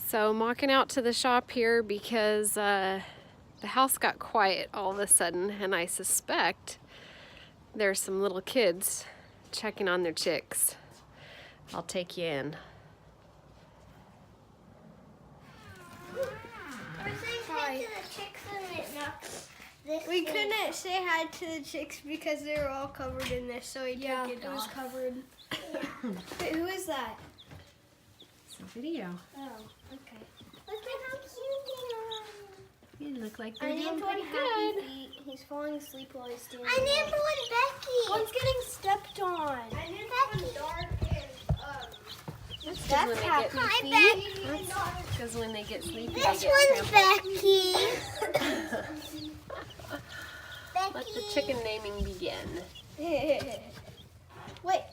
So I'm walking out to the shop here because the house got quiet all of a sudden, and I suspect there's some little kids checking on their chicks. I'll take you in. We couldn't say hi to the chicks because they were all covered in this, so we took it off. Was covered. Wait, who is that? It's a video. Oh, okay. Look at how cute they are. You look like I they're doing named pretty one good. Happy Feet. He's falling asleep while he's standing. I named one Becky. One's getting stepped on. I named one Dark and That's Happy Hi, Feet. Becky. Because when they get sleepy, This they get one's crampy. Becky. Let the chicken naming begin. Wait,